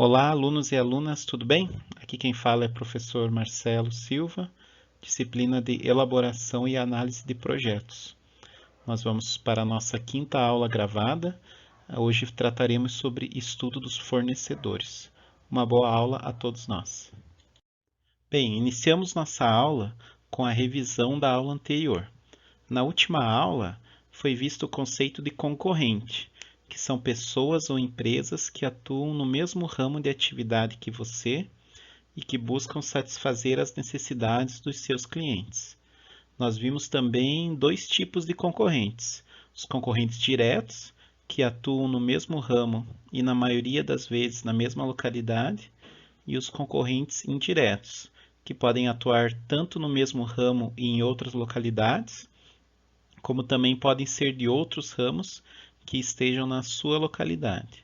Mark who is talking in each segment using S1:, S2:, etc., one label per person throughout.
S1: Olá, alunos e alunas, tudo bem? Aqui quem fala é o professor Marcelo Silva, disciplina de Elaboração e Análise de Projetos. Nós vamos para a nossa quinta aula gravada. Hoje trataremos sobre estudo dos fornecedores. Uma boa aula a todos nós. Bem, iniciamos nossa aula com a revisão da aula anterior. Na última aula, foi visto o conceito de concorrente, que são pessoas ou empresas que atuam no mesmo ramo de atividade que você e que buscam satisfazer as necessidades dos seus clientes. Nós vimos também dois tipos de concorrentes: os concorrentes diretos, que atuam no mesmo ramo e, na maioria das vezes, na mesma localidade, e os concorrentes indiretos, que podem atuar tanto no mesmo ramo e em outras localidades, como também podem ser de outros ramos que estejam na sua localidade.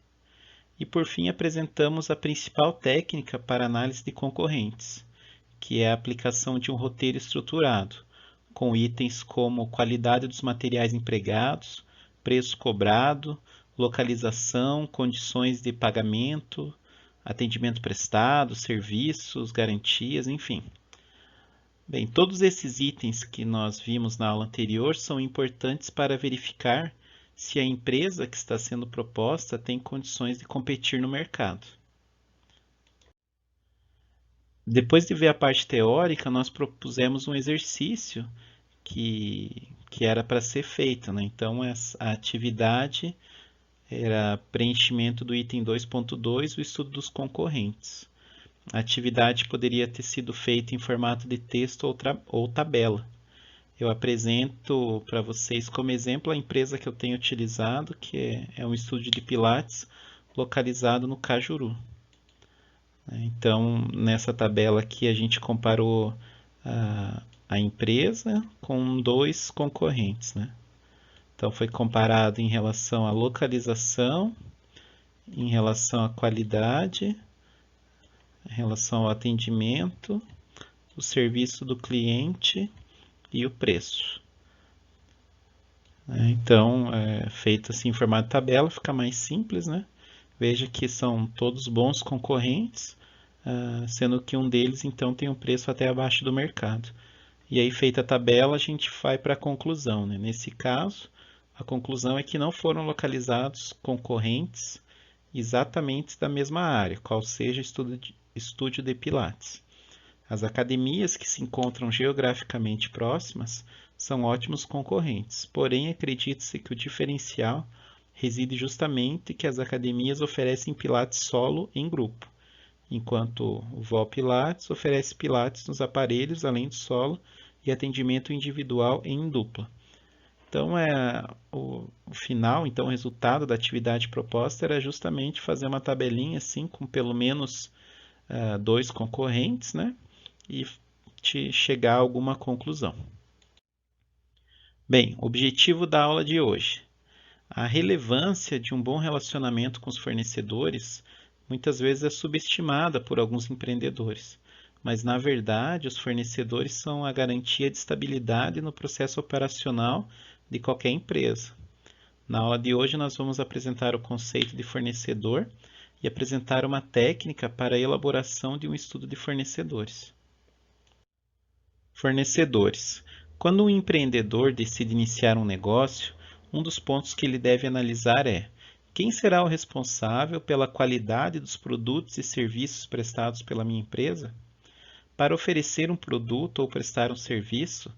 S1: E por fim apresentamos a principal técnica para análise de concorrentes, que é a aplicação de um roteiro estruturado, com itens como qualidade dos materiais empregados, preço cobrado, localização, condições de pagamento, atendimento prestado, serviços, garantias, enfim. Bem, todos esses itens que nós vimos na aula anterior são importantes para verificar se a empresa que está sendo proposta tem condições de competir no mercado. Depois de ver a parte teórica, nós propusemos um exercício que era para ser feito, né? Então, a atividade era preenchimento do item 2.2, o estudo dos concorrentes. A atividade poderia ter sido feita em formato de texto ou tabela. Eu apresento para vocês como exemplo a empresa que eu tenho utilizado, que é um estúdio de Pilates localizado no Cajuru. Então, nessa tabela aqui, a gente comparou a empresa com dois concorrentes, né? Então, foi comparado em relação à localização, em relação à qualidade, em relação ao atendimento, o serviço do cliente e o preço. Então, feito assim em formato de tabela, fica mais simples, né? Veja que são todos bons concorrentes, sendo que um deles então tem um preço até abaixo do mercado. E aí, feita a tabela, a gente vai para a conclusão, né? Nesse caso, a conclusão é que não foram localizados concorrentes exatamente da mesma área, qual seja estúdio de Pilates. As academias que se encontram geograficamente próximas são ótimos concorrentes, porém acredita-se que o diferencial reside justamente que as academias oferecem Pilates solo em grupo, enquanto o Vol Pilates oferece Pilates nos aparelhos além do solo e atendimento individual em dupla. Então, o final, então, o resultado da atividade proposta era justamente fazer uma tabelinha assim com pelo menos dois concorrentes, né? E te chegar a alguma conclusão. Bem, objetivo da aula de hoje. A relevância de um bom relacionamento com os fornecedores muitas vezes é subestimada por alguns empreendedores, mas na verdade os fornecedores são a garantia de estabilidade no processo operacional de qualquer empresa. Na aula de hoje nós vamos apresentar o conceito de fornecedor e apresentar uma técnica para a elaboração de um estudo de fornecedores. Fornecedores. Quando um empreendedor decide iniciar um negócio, um dos pontos que ele deve analisar é: quem será o responsável pela qualidade dos produtos e serviços prestados pela minha empresa? Para oferecer um produto ou prestar um serviço,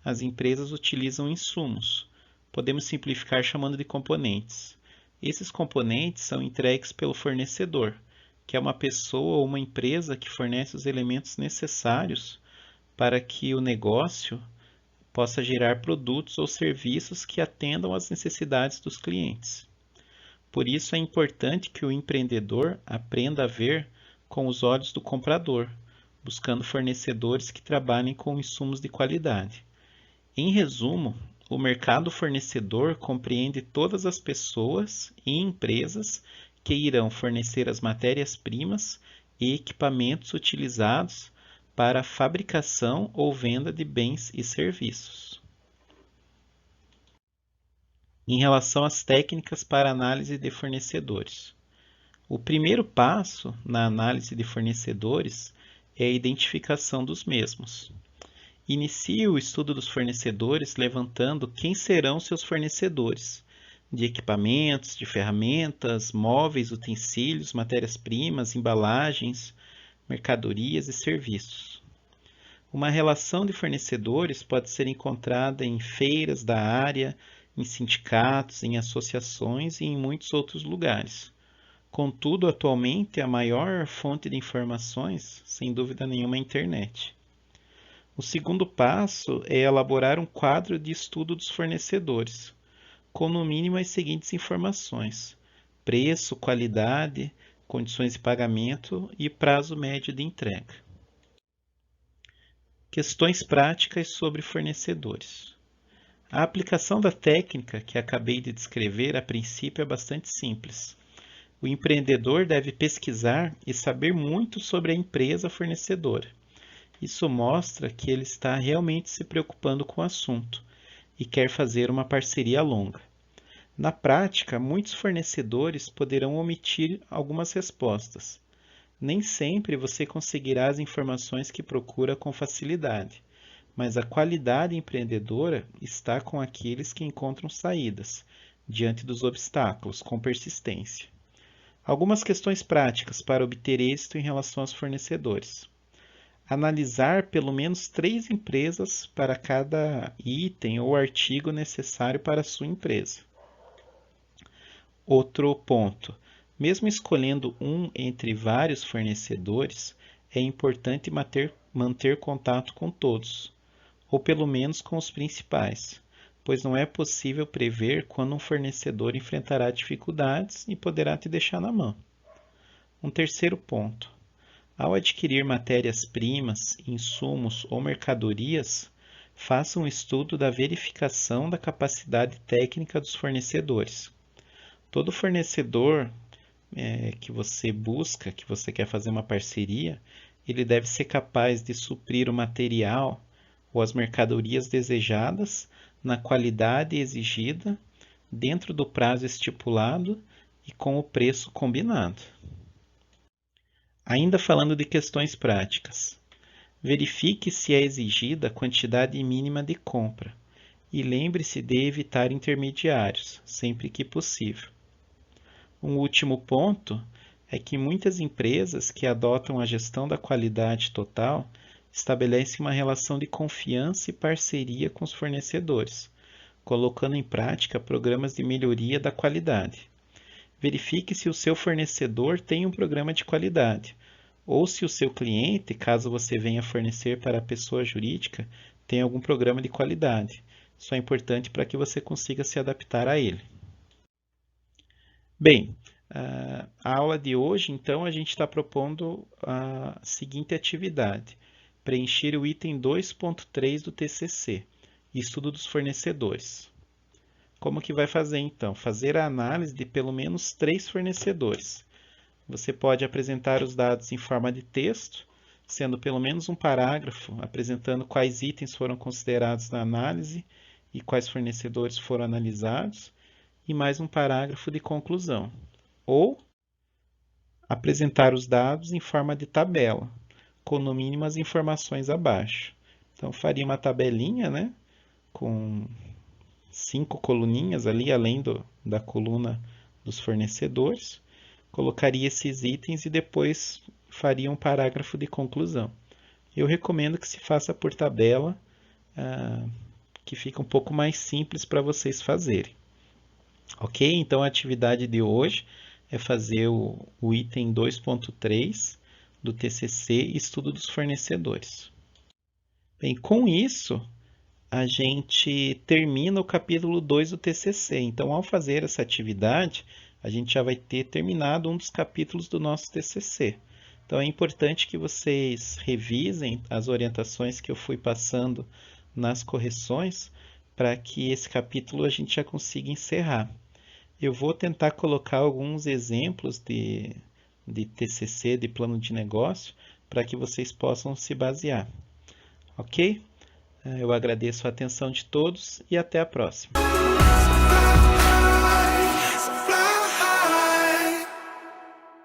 S1: as empresas utilizam insumos. Podemos simplificar chamando de componentes. Esses componentes são entregues pelo fornecedor, que é uma pessoa ou uma empresa que fornece os elementos necessários para que o negócio possa gerar produtos ou serviços que atendam às necessidades dos clientes. Por isso é importante que o empreendedor aprenda a ver com os olhos do comprador, buscando fornecedores que trabalhem com insumos de qualidade. Em resumo, o mercado fornecedor compreende todas as pessoas e empresas que irão fornecer as matérias-primas e equipamentos utilizados para a fabricação ou venda de bens e serviços. Em relação às técnicas para análise de fornecedores. O primeiro passo na análise de fornecedores é a identificação dos mesmos. Inicie o estudo dos fornecedores levantando quem serão seus fornecedores de equipamentos, de ferramentas, móveis, utensílios, matérias-primas, embalagens, mercadorias e serviços. Uma relação de fornecedores pode ser encontrada em feiras da área, em sindicatos, em associações e em muitos outros lugares. Contudo, atualmente, a maior fonte de informações, sem dúvida nenhuma, é a internet. O segundo passo é elaborar um quadro de estudo dos fornecedores, com no mínimo as seguintes informações: preço, qualidade, condições de pagamento e prazo médio de entrega. Questões práticas sobre fornecedores. A aplicação da técnica que acabei de descrever a princípio é bastante simples. O empreendedor deve pesquisar e saber muito sobre a empresa fornecedora. Isso mostra que ele está realmente se preocupando com o assunto e quer fazer uma parceria longa. Na prática, muitos fornecedores poderão omitir algumas respostas. Nem sempre você conseguirá as informações que procura com facilidade, mas a qualidade empreendedora está com aqueles que encontram saídas diante dos obstáculos com persistência. Algumas questões práticas para obter êxito em relação aos fornecedores. Analisar pelo menos 3 empresas para cada item ou artigo necessário para a sua empresa. Outro ponto: mesmo escolhendo um entre vários fornecedores, é importante manter contato com todos, ou pelo menos com os principais, pois não é possível prever quando um fornecedor enfrentará dificuldades e poderá te deixar na mão. Um terceiro ponto: ao adquirir matérias-primas, insumos ou mercadorias, faça um estudo da verificação da capacidade técnica dos fornecedores. Todo fornecedor que você busca, que você quer fazer uma parceria, ele deve ser capaz de suprir o material ou as mercadorias desejadas na qualidade exigida, dentro do prazo estipulado e com o preço combinado. Ainda falando de questões práticas, verifique se é exigida a quantidade mínima de compra e lembre-se de evitar intermediários, sempre que possível. Um último ponto é que muitas empresas que adotam a gestão da qualidade total estabelecem uma relação de confiança e parceria com os fornecedores, colocando em prática programas de melhoria da qualidade. Verifique se o seu fornecedor tem um programa de qualidade, ou se o seu cliente, caso você venha fornecer para a pessoa jurídica, tem algum programa de qualidade. Isso é importante para que você consiga se adaptar a ele. Bem, a aula de hoje, então, a gente está propondo a seguinte atividade: preencher o item 2.3 do TCC, estudo dos fornecedores. Como que vai fazer, então? Fazer a análise de pelo menos 3 fornecedores. Você pode apresentar os dados em forma de texto, sendo pelo menos um parágrafo apresentando quais itens foram considerados na análise e quais fornecedores foram analisados, e mais um parágrafo de conclusão. Ou apresentar os dados em forma de tabela, com no mínimo as informações abaixo. Então, faria uma tabelinha, né, com 5 coluninhas ali, além da coluna dos fornecedores. Colocaria esses itens e depois faria um parágrafo de conclusão. Eu recomendo que se faça por tabela, que fica um pouco mais simples para vocês fazerem. Ok? Então a atividade de hoje é fazer o item 2.3 do TCC, estudo dos fornecedores. Bem, com isso, a gente termina o capítulo 2 do TCC. Então, ao fazer essa atividade, a gente já vai ter terminado um dos capítulos do nosso TCC. Então, é importante que vocês revisem as orientações que eu fui passando nas correções, para que esse capítulo a gente já consiga encerrar. Eu vou tentar colocar alguns exemplos de TCC, de plano de negócio, para que vocês possam se basear. Ok? Eu agradeço a atenção de todos e até a próxima.